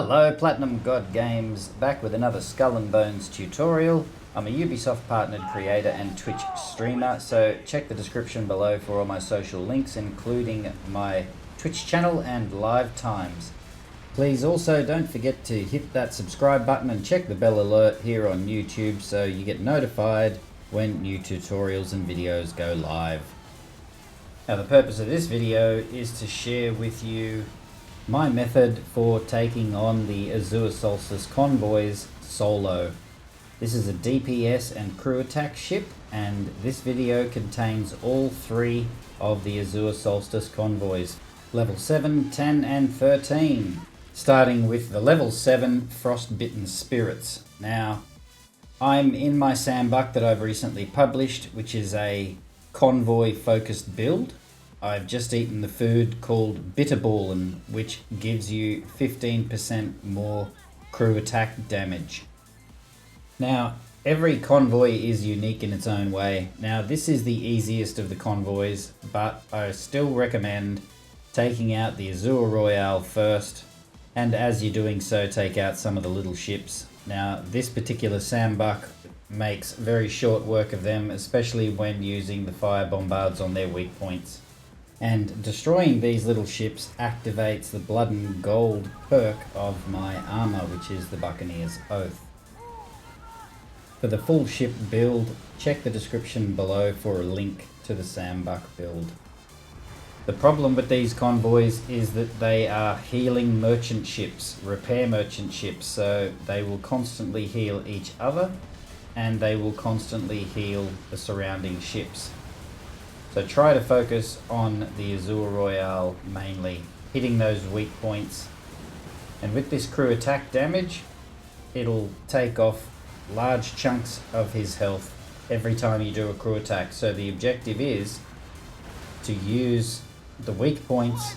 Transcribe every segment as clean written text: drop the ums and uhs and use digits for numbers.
Hello, Platinum God Games, back with another Skull and Bones tutorial. I'm a Ubisoft Partnered Creator and Twitch streamer, so check the description below for all my social links, including my Twitch channel and live times. Please also don't forget to hit that subscribe button and check the bell alert here on YouTube so you get notified when new tutorials and videos go live. Now, the purpose of this video is to share with you my method for taking on the Azure Solstice Convoys solo. This is a DPS and crew attack ship, and this video contains all three of the Azure Solstice Convoys, level 7, 10 and 13. Starting with the level 7 Frostbitten Spirits. Now, I'm in my Sambuk that I've recently published, which is a convoy focused build. I've just eaten the food called Bitterballen, which gives you 15% more crew attack damage. Now, every convoy is unique in its own way. Now, this is the easiest of the convoys, but I still recommend taking out the Azure Royale first, and as you're doing so, take out some of the little ships. Now, this particular Sambuk makes very short work of them, especially when using the fire bombards on their weak points. And destroying these little ships activates the Blood and Gold perk of my armor, which is the Buccaneer's Oath. For the full ship build, check the description below for a link to the Sambuk build. The problem with these convoys is that they are healing merchant ships, repair merchant ships, so they will constantly heal each other and they will constantly heal the surrounding ships. So try to focus on the Azure Royale mainly, hitting those weak points. And with this crew attack damage, it'll take off large chunks of his health every time you do a crew attack. So the objective is to use the weak points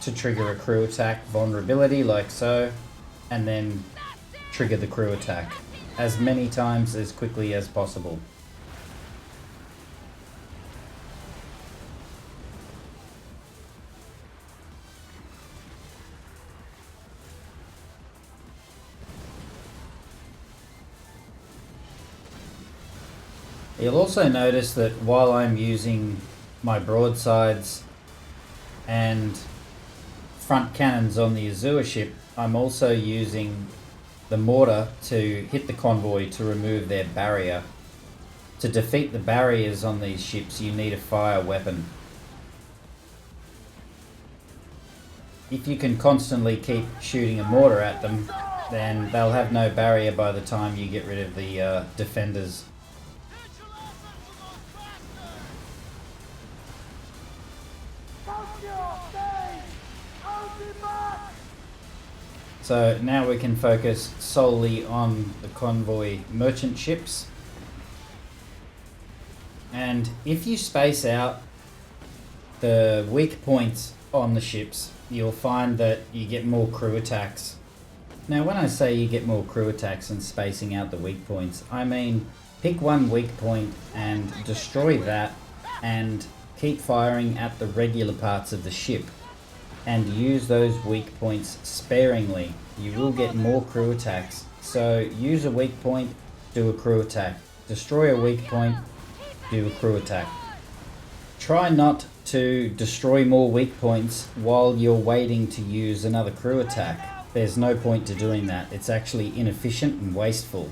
to trigger a crew attack vulnerability like so, and then trigger the crew attack as many times as quickly as possible. You'll also notice that while I'm using my broadsides and front cannons on the Azure ship, I'm also using the mortar to hit the convoy to remove their barrier. To defeat the barriers on these ships, you need a fire weapon. If you can constantly keep shooting a mortar at them, then they'll have no barrier by the time you get rid of the defenders. So now we can focus solely on the convoy merchant ships. And if you space out the weak points on the ships, you'll find that you get more crew attacks. Now when I say you get more crew attacks and spacing out the weak points, I mean pick one weak point and destroy that and keep firing at the regular parts of the ship. And use those weak points sparingly. You will get more crew attacks. So use a weak point, do a crew attack. Destroy a weak point, do a crew attack. Try not to destroy more weak points while you're waiting to use another crew attack. There's no point to doing that. It's actually inefficient and wasteful.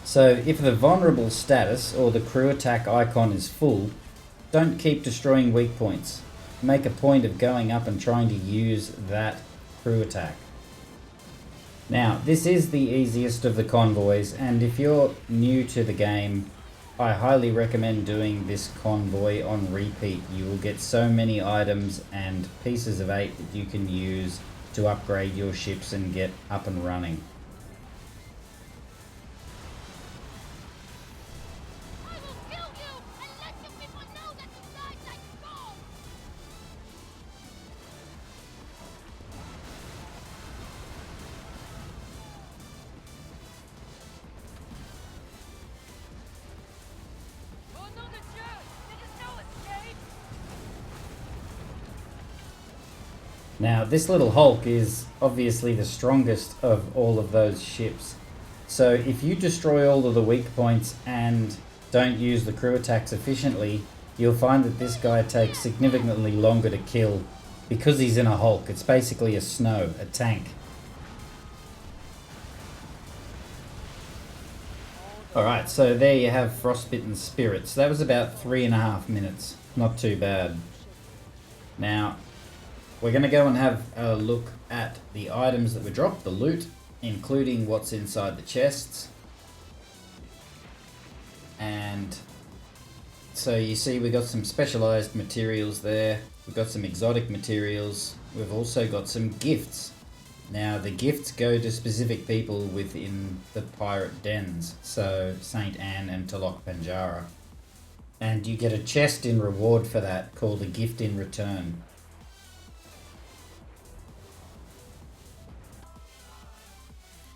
So if the vulnerable status or the crew attack icon is full, don't keep destroying weak points. Make a point of going up and trying to use that crew attack. Now, this is the easiest of the convoys, and if you're new to the game, I highly recommend doing this convoy on repeat. You will get so many items and pieces of 8 that you can use to upgrade your ships and get up and running. Now this little Hulk is obviously the strongest of all of those ships. So if you destroy all of the weak points and don't use the crew attacks efficiently, you'll find that this guy takes significantly longer to kill because he's in a Hulk. It's basically a a tank. Alright, so there you have Frostbitten Spirits. That was about 3.5 minutes. Not too bad. Now, we're going to go and have a look at the items that were dropped, the loot, including what's inside the chests. And so you see we got some specialized materials there. We've got some exotic materials. We've also got some gifts. Now the gifts go to specific people within the pirate dens. So Saint Anne and Talok Panjara. And you get a chest in reward for that called a gift in return.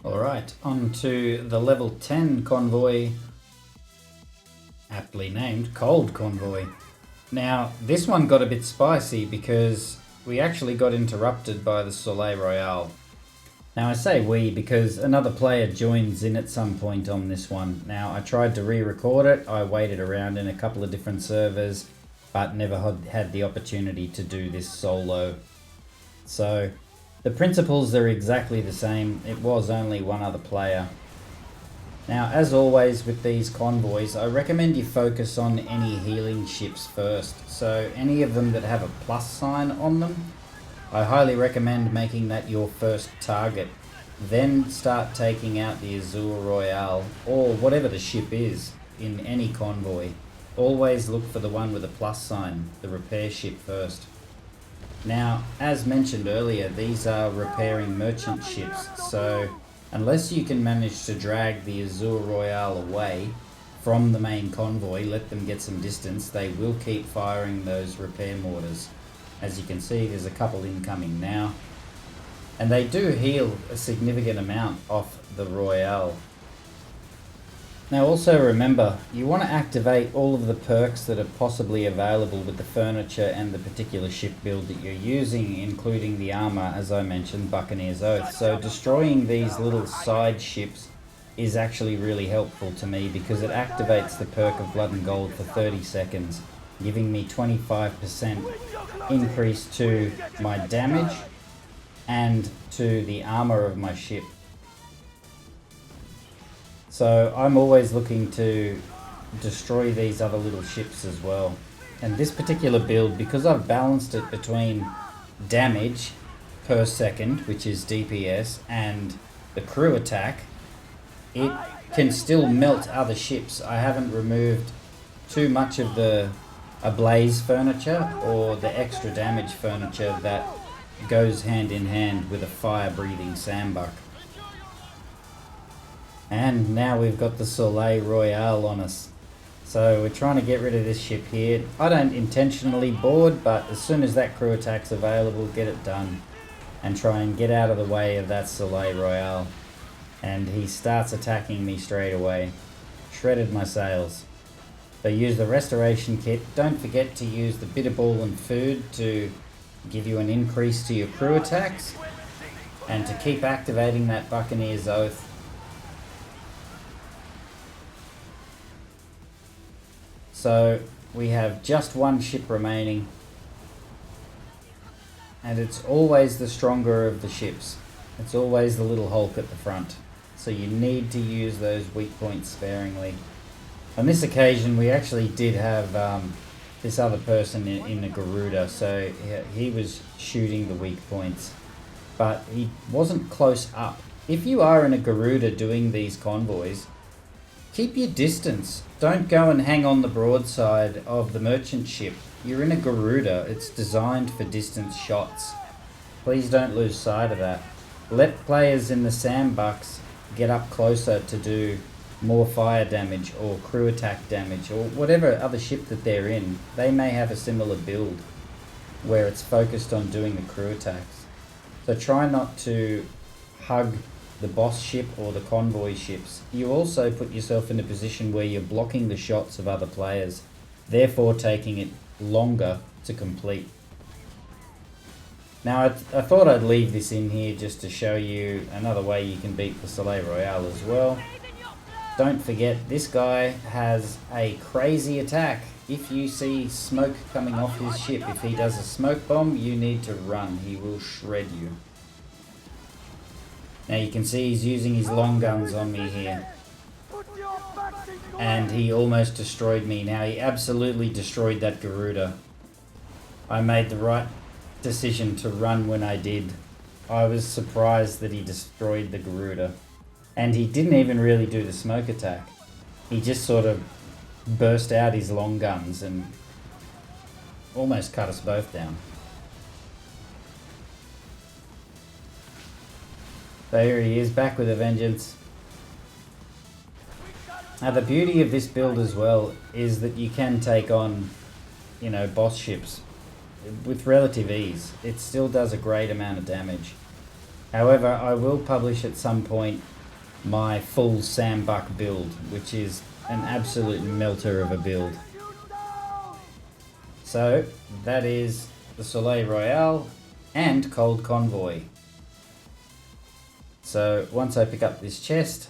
Alright, on to the level 10 convoy, aptly named Cold Convoy. Now, this one got a bit spicy because we actually got interrupted by the Soleil Royal. Now I say we because another player joins in at some point on this one. Now I tried to re-record it, I waited around in a couple of different servers, but never had the opportunity to do this solo. So, the principles are exactly the same, it was only one other player. Now, as always with these convoys, I recommend you focus on any healing ships first. So, any of them that have a plus sign on them, I highly recommend making that your first target. Then start taking out the Azure Royal, or whatever the ship is, in any convoy. Always look for the one with a plus sign, the repair ship first. Now, as mentioned earlier, these are repairing merchant ships, so unless you can manage to drag the Azure Royal away from the main convoy, let them get some distance, they will keep firing those repair mortars. As you can see, there's a couple incoming now. And they do heal a significant amount off the Royale. Now also remember, you want to activate all of the perks that are possibly available with the furniture and the particular ship build that you're using, including the armor, as I mentioned, Buccaneer's Oath. So destroying these little side ships is actually really helpful to me because it activates the perk of Blood and Gold for 30 seconds, giving me 25% increase to my damage and to the armor of my ship. So I'm always looking to destroy these other little ships as well. And this particular build, because I've balanced it between damage per second, which is DPS, and the crew attack, it can still melt other ships. I haven't removed too much of the ablaze furniture or the extra damage furniture that goes hand in hand with a fire-breathing Sambuk. And now we've got the Soleil Royal on us. So we're trying to get rid of this ship here. I don't intentionally board, but as soon as that crew attack's available, get it done. And try and get out of the way of that Soleil Royal. And he starts attacking me straight away. Shredded my sails. So use the restoration kit. Don't forget to use the bitter ball and food to give you an increase to your crew attacks. And to keep activating that Buccaneer's Oath. So we have just one ship remaining, and it's always the stronger of the ships. It's always the little Hulk at the front, so you need to use those weak points sparingly. On this occasion we actually did have this other person in a Garuda, so he was shooting the weak points, but he wasn't close up. If you are in a Garuda doing these convoys, keep your distance. Don't go and hang on the broadside of the merchant ship. You're in a Garuda. It's designed for distance shots. Please don't lose sight of that. Let players in the Sambucks get up closer to do more fire damage or crew attack damage or whatever other ship that they're in. They may have a similar build where it's focused on doing the crew attacks. So try not to hug the boss ship or the convoy ships. You also put yourself in a position where you're blocking the shots of other players, therefore taking it longer to complete. Now I thought I'd leave this in here just to show you another way you can beat the Soleil Royal as well. Don't forget, this guy has a crazy attack. If you see smoke coming off his ship, if he does a smoke bomb, you need to run. He will shred you. Now you can see he's using his long guns on me here. And he almost destroyed me. Now he absolutely destroyed that Garuda. I made the right decision to run when I did. I was surprised that he destroyed the Garuda. And he didn't even really do the smoke attack. He just sort of burst out his long guns and almost cut us both down. So here he is, back with a vengeance. Now the beauty of this build as well is that you can take on, you know, boss ships with relative ease. It still does a great amount of damage. However, I will publish at some point my full Sambuk build, which is an absolute melter of a build. So that is the Soleil Royal and Cold Convoy. So once I pick up this chest,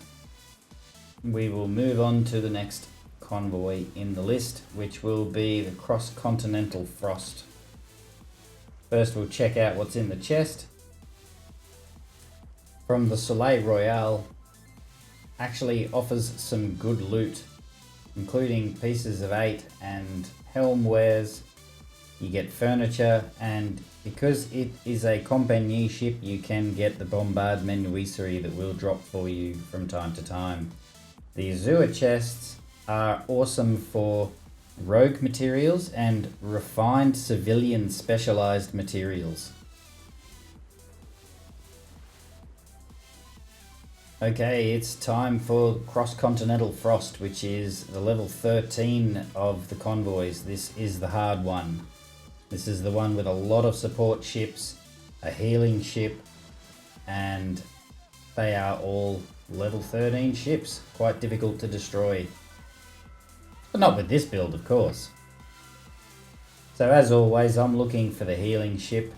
we will move on to the next convoy in the list, which will be the Continental Frost. First we'll check out what's in the chest. From the Soleil Royal, actually offers some good loot, including pieces of 8 and helm wares. You get furniture, and because it is a compagnie ship, you can get the bombard menuiserie that will drop for you from time to time. The Azure chests are awesome for rogue materials and refined civilian specialized materials. Okay, it's time for Continental Frost, which is the level 13 of the convoys. This is the hard one. This is the one with a lot of support ships, a healing ship, and they are all level 13 ships. Quite difficult to destroy. But not with this build, of course. So as always, I'm looking for the healing ship.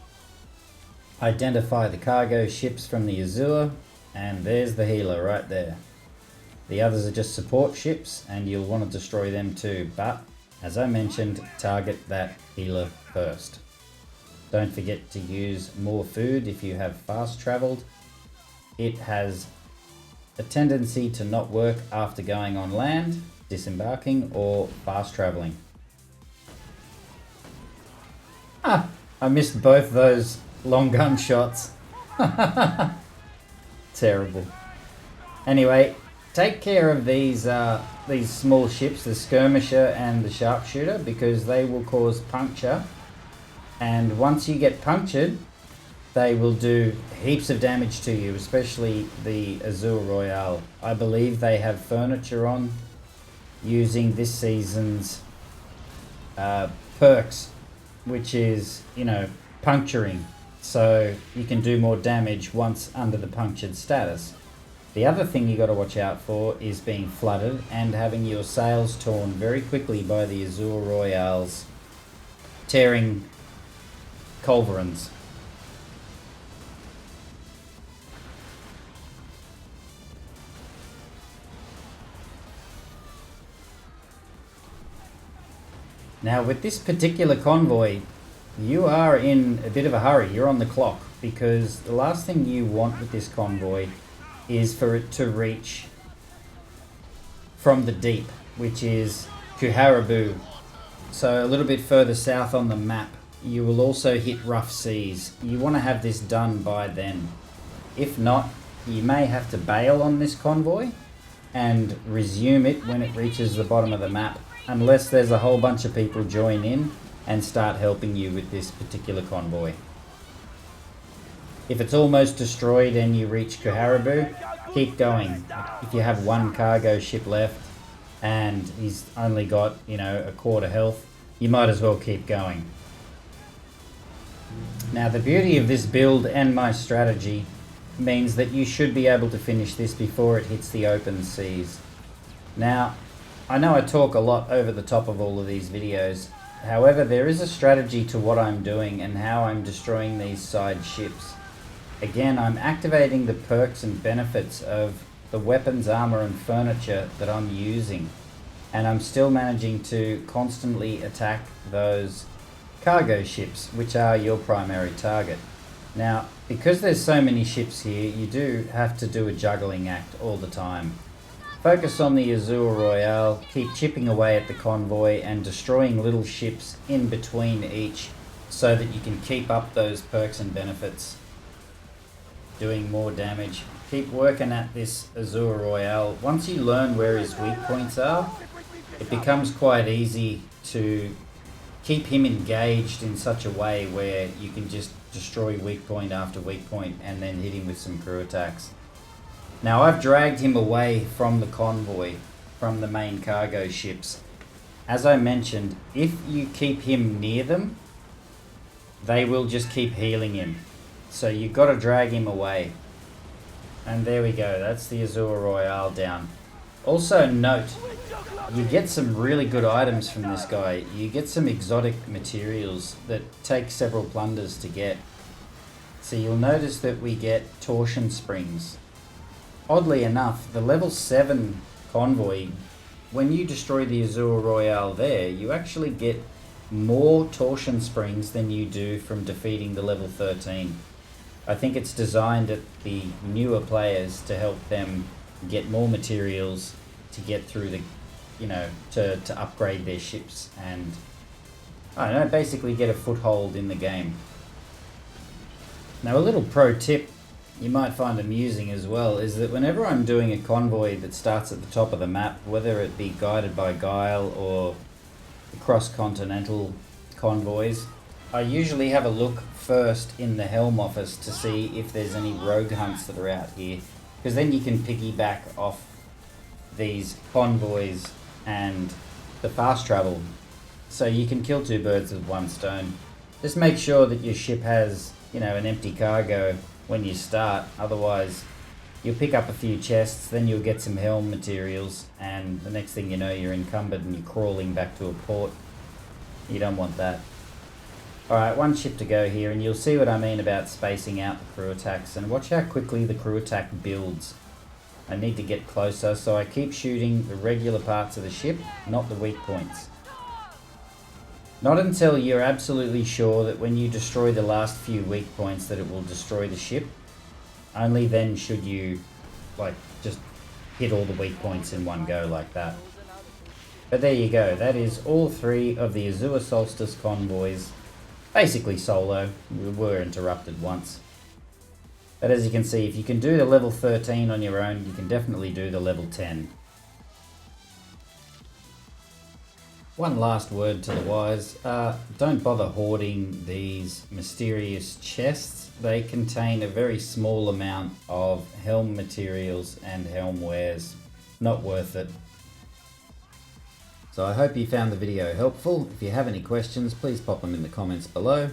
Identify the cargo ships from the Azure. And there's the healer right there. The others are just support ships, and you'll want to destroy them too. But, as I mentioned, target that healer first. Don't forget to use more food if you have fast traveled. It has a tendency to not work after going on land, disembarking, or fast traveling. Ah, I missed both those long gun shots. Terrible. Anyway, take care of these small ships, the skirmisher and the sharpshooter, because they will cause puncture. And once you get punctured, they will do heaps of damage to you, especially the Azure Royale. I believe they have furniture on using this season's perks, which is, you know, puncturing. So you can do more damage once under the punctured status. The other thing you got to watch out for is being flooded and having your sails torn very quickly by the Azure Royales tearing culverins. Now with this particular convoy, you are in a bit of a hurry. You're on the clock, because the last thing you want with this convoy is for it to reach from the deep, which is Kuharabu. So a little bit further south on the map. You will also hit rough seas. You want to have this done by then. If not, you may have to bail on this convoy and resume it when it reaches the bottom of the map, unless there's a whole bunch of people join in and start helping you with this particular convoy. If it's almost destroyed and you reach Kuharabu, keep going. If you have one cargo ship left and he's only got, you know, a quarter health, you might as well keep going. Now the beauty of this build and my strategy means that you should be able to finish this before it hits the open seas. Now, I know I talk a lot over the top of all of these videos, However, there is a strategy to what I'm doing and how I'm destroying these side ships. Again, I'm activating the perks and benefits of the weapons, armor and furniture that I'm using, and I'm still managing to constantly attack those cargo ships, which are your primary target. Now, because there's so many ships here, you do have to do a juggling act all the time. Focus on the Azure Royale, keep chipping away at the convoy and destroying little ships in between each so that you can keep up those perks and benefits, doing more damage. Keep working at this Azure Royale. Once you learn where his weak points are, it becomes quite easy to keep him engaged in such a way where you can just destroy weak point after weak point and then hit him with some crew attacks. Now, I've dragged him away from the convoy, from the main cargo ships. As I mentioned, if you keep him near them, they will just keep healing him. So you've got to drag him away. And there we go, that's the Azure Royale down. Also note, you get some really good items from this guy. You get some exotic materials that take several plunders to get. So you'll notice that we get torsion springs. Oddly enough, the level 7 convoy, when you destroy the Azure Royale there, you actually get more torsion springs than you do from defeating the level 13. I think it's designed at the newer players to help them get more materials to get through the, to upgrade their ships and, I don't know, basically get a foothold in the game. Now, a little pro tip you might find amusing as well is that whenever I'm doing a convoy that starts at the top of the map, whether it be guided by Guile or the cross-continental convoys, I usually have a look first in the helm office to see if there's any rogue hunts that are out here, because then you can piggyback off these convoys and the fast travel, so you can kill two birds with one stone. Just make sure that your ship has, an empty cargo when you start, otherwise you'll pick up a few chests, then you'll get some helm materials, and the next thing you know you're encumbered and you're crawling back to a port. You don't want that. Alright, one ship to go here, and you'll see what I mean about spacing out the crew attacks, and watch how quickly the crew attack builds. I need to get closer, so I keep shooting the regular parts of the ship, not the weak points. Not until you're absolutely sure that when you destroy the last few weak points that it will destroy the ship, only then should you, just hit all the weak points in one go like that. But there you go, that is all 3 of the Azure Solstice Convoys, basically solo. We were interrupted once. But as you can see, if you can do the level 13 on your own, you can definitely do the level 10. One last word to the wise, don't bother hoarding these mysterious chests. They contain a very small amount of helm materials and helm wares. Not worth it. So I hope you found the video helpful. If you have any questions, please pop them in the comments below.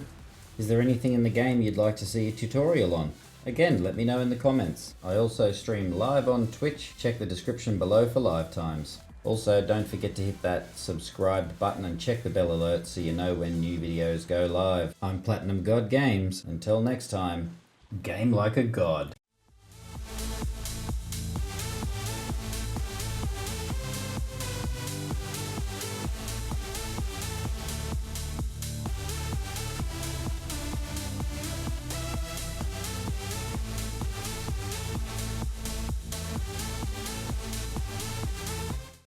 Is there anything in the game you'd like to see a tutorial on? Again, let me know in the comments. I also stream live on Twitch. Check the description below for live times. Also, don't forget to hit that subscribe button and check the bell alert so you know when new videos go live. I'm Platinum God Games. Until next time, game like a god.